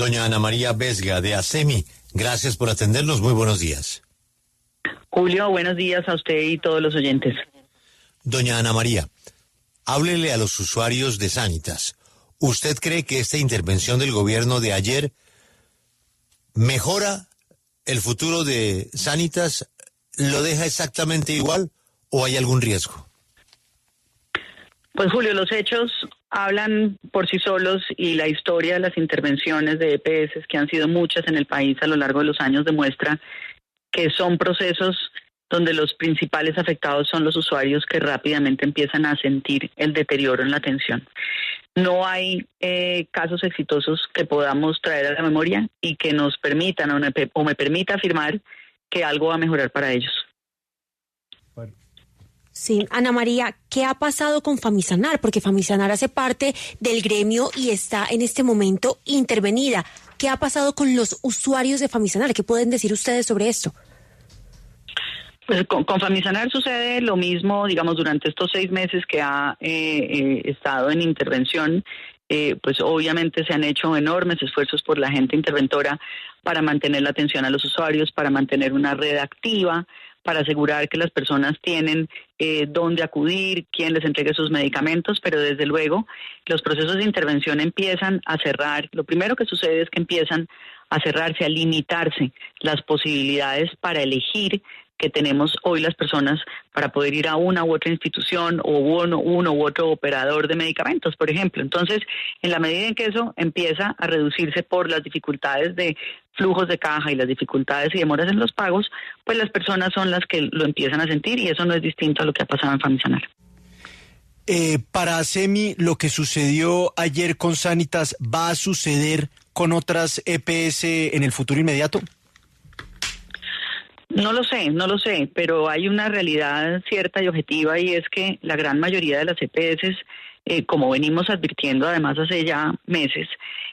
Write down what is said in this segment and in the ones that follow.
Doña Ana María Vesga, de ASEMI, gracias por atendernos. Muy buenos días. Julio, buenos días a usted y todos los oyentes. Doña Ana María, háblele a los usuarios de Sanitas. ¿Usted cree que esta intervención del gobierno de ayer mejora el futuro de Sanitas? ¿Lo deja exactamente igual o hay algún riesgo? Pues Julio, los hechos hablan por sí solos y la historia de las intervenciones de EPS, que han sido muchas en el país a lo largo de los años, demuestra que son procesos donde los principales afectados son los usuarios que rápidamente empiezan a sentir el deterioro en la atención. No hay casos exitosos que podamos traer a la memoria y que nos permitan o me permita afirmar que algo va a mejorar para ellos. Sí, Ana María, ¿qué ha pasado con Famisanar? Porque Famisanar hace parte del gremio y está en este momento intervenida. ¿Qué ha pasado con los usuarios de Famisanar? ¿Qué pueden decir ustedes sobre esto? Pues con Famisanar sucede lo mismo, digamos, durante estos 6 meses que ha estado en intervención. Pues obviamente se han hecho enormes esfuerzos por la gente interventora para mantener la atención a los usuarios, para mantener una red activa, para asegurar que las personas tienen dónde acudir, quién les entregue sus medicamentos, pero desde luego los procesos de intervención empiezan a cerrar. Lo primero que sucede es que empiezan a cerrarse, a limitarse las posibilidades para elegir que tenemos hoy las personas para poder ir a una u otra institución o uno u otro operador de medicamentos, por ejemplo. Entonces, en la medida en que eso empieza a reducirse por las dificultades de flujos de caja y las dificultades y demoras en los pagos, pues las personas son las que lo empiezan a sentir y eso no es distinto a lo que ha pasado en Famisanar. Para ASEMI, lo que sucedió ayer con Sanitas, ¿va a suceder con otras EPS en el futuro inmediato? No lo sé, pero hay una realidad cierta y objetiva y es que la gran mayoría de las EPS, como venimos advirtiendo además hace ya meses,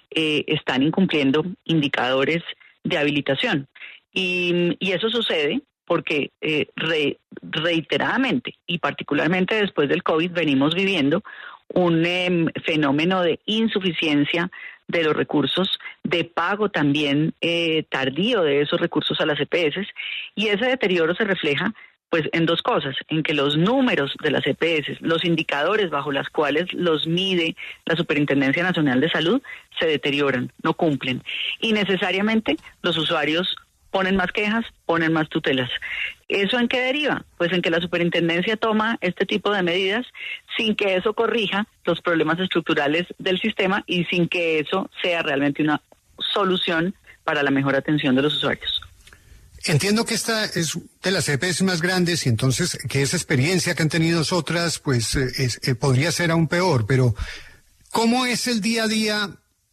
están incumpliendo indicadores de habilitación. Y eso sucede porque reiteradamente y particularmente después del COVID venimos viviendo un fenómeno de insuficiencia de los recursos, de pago también tardío de esos recursos a las EPS, y ese deterioro se refleja pues en dos cosas, en que los números de las EPS, los indicadores bajo los cuales los mide la Superintendencia Nacional de Salud, se deterioran, no cumplen, y necesariamente los usuarios ponen más quejas, ponen más tutelas. ¿Eso en qué deriva? Pues en que la superintendencia toma este tipo de medidas sin que eso corrija los problemas estructurales del sistema y sin que eso sea realmente una solución para la mejor atención de los usuarios. Entiendo que esta es de las EPS más grandes y entonces que esa experiencia que han tenido otras pues podría ser aún peor, pero ¿cómo es el día a día?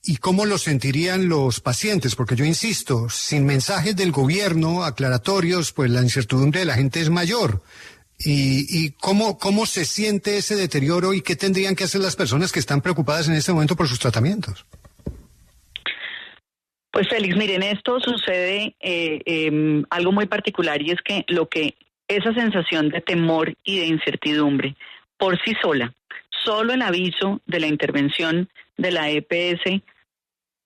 ¿Y cómo lo sentirían los pacientes? Porque yo insisto, sin mensajes del gobierno aclaratorios, pues la incertidumbre de la gente es mayor. ¿Y cómo se siente ese deterioro y qué tendrían que hacer las personas que están preocupadas en este momento por sus tratamientos? Pues Félix, miren, esto sucede algo muy particular y es que esa sensación de temor y de incertidumbre por sí sola, solo el aviso de la intervención de la EPS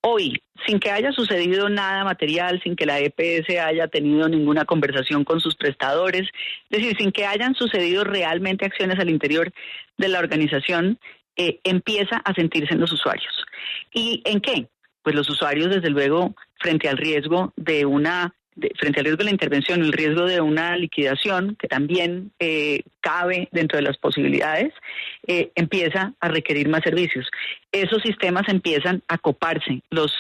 hoy, sin que haya sucedido nada material, sin que la EPS haya tenido ninguna conversación con sus prestadores, es decir, sin que hayan sucedido realmente acciones al interior de la organización, empieza a sentirse en los usuarios. ¿Y en qué? Pues los usuarios, desde luego, frente al riesgo de la intervención, el riesgo de una liquidación, que también cabe dentro de las posibilidades, empieza a requerir más servicios. Esos sistemas empiezan a coparse, los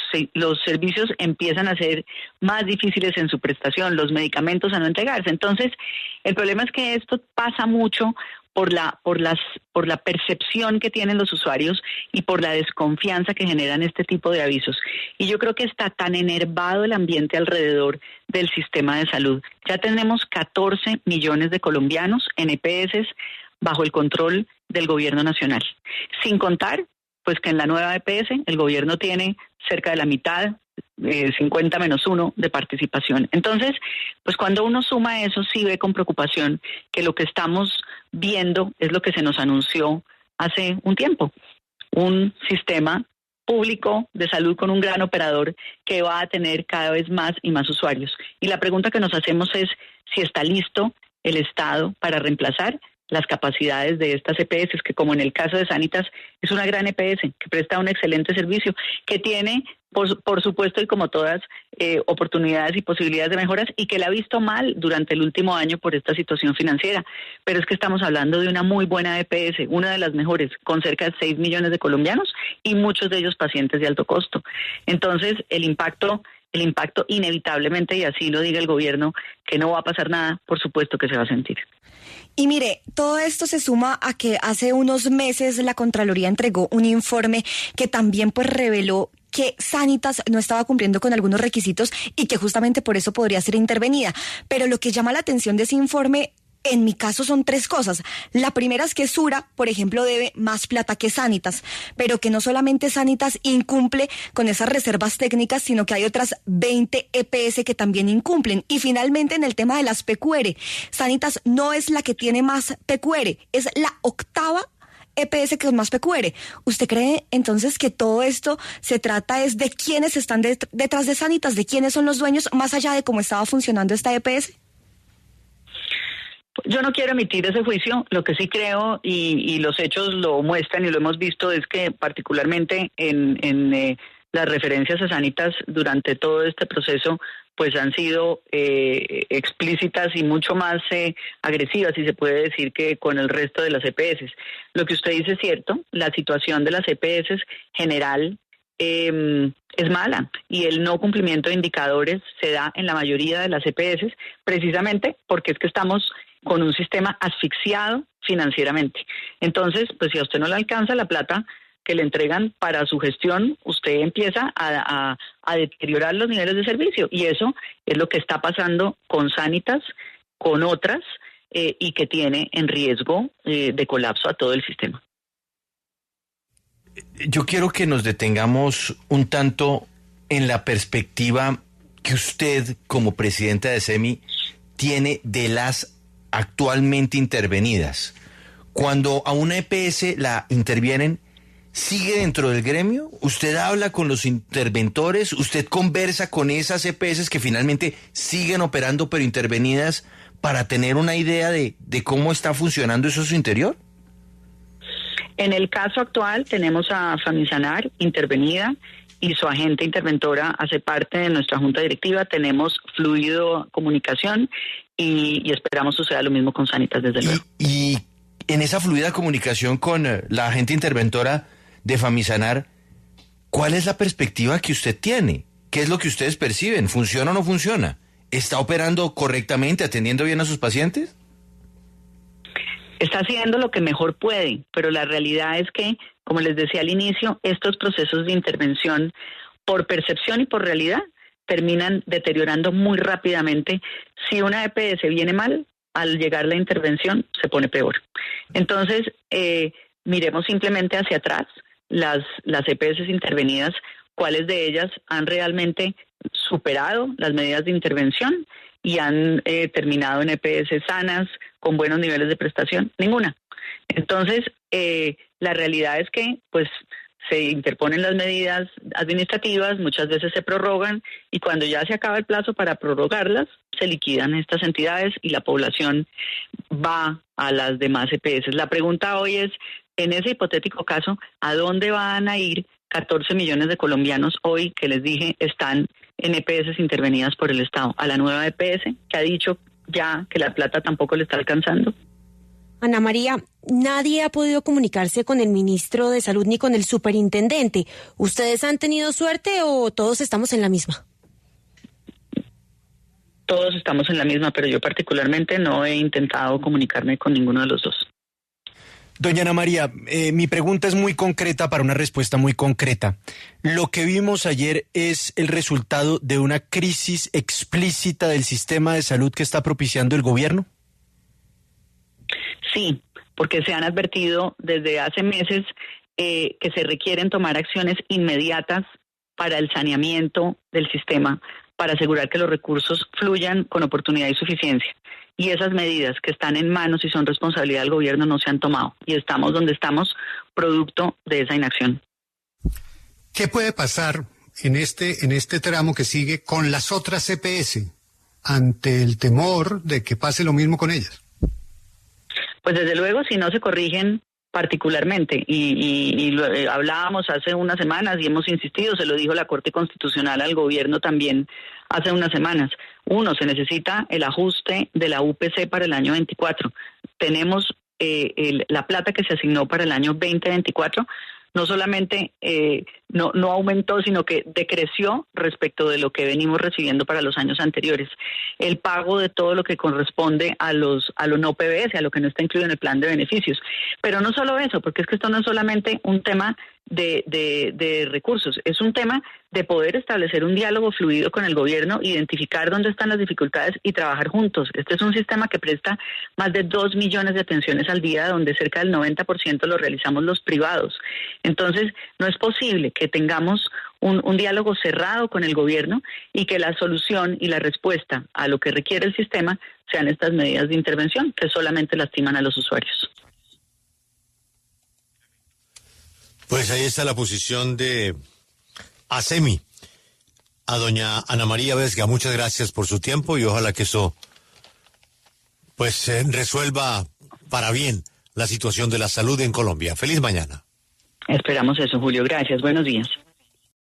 servicios empiezan a ser más difíciles en su prestación, los medicamentos a no entregarse. Entonces, el problema es que esto pasa mucho por la percepción que tienen los usuarios y por la desconfianza que generan este tipo de avisos. Y yo creo que está tan enervado el ambiente alrededor del sistema de salud. Ya tenemos 14 millones de colombianos en EPS bajo el control del gobierno nacional. Sin contar, pues que en la nueva EPS el gobierno tiene cerca de la mitad, 50-1 de participación. Entonces, pues cuando uno suma eso, sí ve con preocupación que lo que estamos viendo es lo que se nos anunció hace un tiempo, un sistema público de salud con un gran operador que va a tener cada vez más y más usuarios. Y la pregunta que nos hacemos es si está listo el Estado para reemplazar las capacidades de estas EPS, que como en el caso de Sanitas, es una gran EPS que presta un excelente servicio, que tiene, por supuesto, y como todas, oportunidades y posibilidades de mejoras, y que la ha visto mal durante el último año por esta situación financiera. Pero es que estamos hablando de una muy buena EPS, una de las mejores, con cerca de 6 millones de colombianos y muchos de ellos pacientes de alto costo. Entonces, el impacto inevitablemente, y así lo diga el gobierno, que no va a pasar nada, por supuesto que se va a sentir. Y mire, todo esto se suma a que hace unos meses la Contraloría entregó un informe que también pues reveló que Sanitas no estaba cumpliendo con algunos requisitos y que justamente por eso podría ser intervenida. Pero lo que llama la atención de ese informe, en mi caso, son 3 cosas. La primera es que Sura, por ejemplo, debe más plata que Sanitas, pero que no solamente Sanitas incumple con esas reservas técnicas, sino que hay otras 20 EPS que también incumplen. Y finalmente, en el tema de las PQR, Sanitas no es la que tiene más PQR, es la 8ª EPS que es más PQR. ¿Usted cree entonces que todo esto se trata es de quiénes están detrás de Sanitas, de quiénes son los dueños, más allá de cómo estaba funcionando esta EPS? Yo no quiero emitir ese juicio. Lo que sí creo, y los hechos lo muestran y lo hemos visto, es que particularmente en las referencias a Sanitas durante todo este proceso pues han sido explícitas y mucho más agresivas, si se puede decir, que con el resto de las EPS. Lo que usted dice es cierto, la situación de las EPS general es mala, y el no cumplimiento de indicadores se da en la mayoría de las EPS precisamente porque es que estamos con un sistema asfixiado financieramente. Entonces, pues si a usted no le alcanza la plata que le entregan para su gestión, usted empieza a deteriorar los niveles de servicio, y eso es lo que está pasando con Sanitas, con otras, y que tiene en riesgo de colapso a todo el sistema. Yo quiero que nos detengamos un tanto en la perspectiva que usted, como presidenta de SEMI, tiene de las actualmente intervenidas. Cuando a una EPS la intervienen, ¿sigue dentro del gremio? ¿Usted habla con los interventores? ¿Usted conversa con esas EPS que finalmente siguen operando pero intervenidas para tener una idea de cómo está funcionando eso a su interior? En el caso actual tenemos a Famisanar intervenida y su agente interventora hace parte de nuestra junta directiva. Tenemos fluido comunicación y esperamos suceda lo mismo con Sanitas, desde luego. Y en esa fluida comunicación con la agente interventora de Famisanar, ¿cuál es la perspectiva que usted tiene? ¿Qué es lo que ustedes perciben? ¿Funciona o no funciona? ¿Está operando correctamente, atendiendo bien a sus pacientes? Está haciendo lo que mejor puede, pero la realidad es que, como les decía al inicio, estos procesos de intervención, por percepción y por realidad, terminan deteriorando muy rápidamente. Si una EPS viene mal, al llegar la intervención se pone peor. Entonces, miremos simplemente hacia atrás las EPS intervenidas, cuáles de ellas han realmente superado las medidas de intervención y han terminado en EPS sanas, con buenos niveles de prestación. Ninguna. Entonces, la realidad es que pues se interponen las medidas administrativas, muchas veces se prorrogan, y cuando ya se acaba el plazo para prorrogarlas, se liquidan estas entidades y la población va a las demás EPS. La pregunta hoy es, en ese hipotético caso, ¿a dónde van a ir 14 millones de colombianos hoy que les dije están en EPS intervenidas por el Estado? ¿A la nueva EPS que ha dicho ya que la plata tampoco le está alcanzando? Ana María, nadie ha podido comunicarse con el ministro de Salud ni con el superintendente. ¿Ustedes han tenido suerte o todos estamos en la misma? Todos estamos en la misma, pero yo particularmente no he intentado comunicarme con ninguno de los dos. Doña Ana María, mi pregunta es muy concreta para una respuesta muy concreta. ¿Lo que vimos ayer es el resultado de una crisis explícita del sistema de salud que está propiciando el gobierno? Sí, porque se han advertido desde hace meses que se requieren tomar acciones inmediatas para el saneamiento del sistema, para asegurar que los recursos fluyan con oportunidad y suficiencia. Y esas medidas que están en manos y son responsabilidad del gobierno no se han tomado. Y estamos donde estamos, producto de esa inacción. ¿Qué puede pasar en este tramo que sigue con las otras EPS ante el temor de que pase lo mismo con ellas? Pues desde luego, si no se corrigen particularmente, hablábamos hace unas semanas y hemos insistido, se lo dijo la Corte Constitucional al gobierno también hace unas semanas. Uno, se necesita el ajuste de la UPC para el año 24. Tenemos la plata que se asignó para el año 2024, no solamente no aumentó, sino que decreció respecto de lo que venimos recibiendo para los años anteriores. El pago de todo lo que corresponde a lo no PBS, a lo que no está incluido en el plan de beneficios. Pero no solo eso, porque es que esto no es solamente un tema de recursos, es un tema de poder establecer un diálogo fluido con el gobierno, identificar dónde están las dificultades y trabajar juntos. Este es un sistema que presta más de 2 millones de atenciones al día, donde cerca del 90% lo realizamos los privados. Entonces, no es posible que tengamos un diálogo cerrado con el gobierno y que la solución y la respuesta a lo que requiere el sistema sean estas medidas de intervención que solamente lastiman a los usuarios. Pues ahí está la posición de ASEMI. A doña Ana María Vesga, muchas gracias por su tiempo y ojalá que eso pues resuelva para bien la situación de la salud en Colombia. Feliz mañana. Esperamos eso, Julio. Gracias. Buenos días.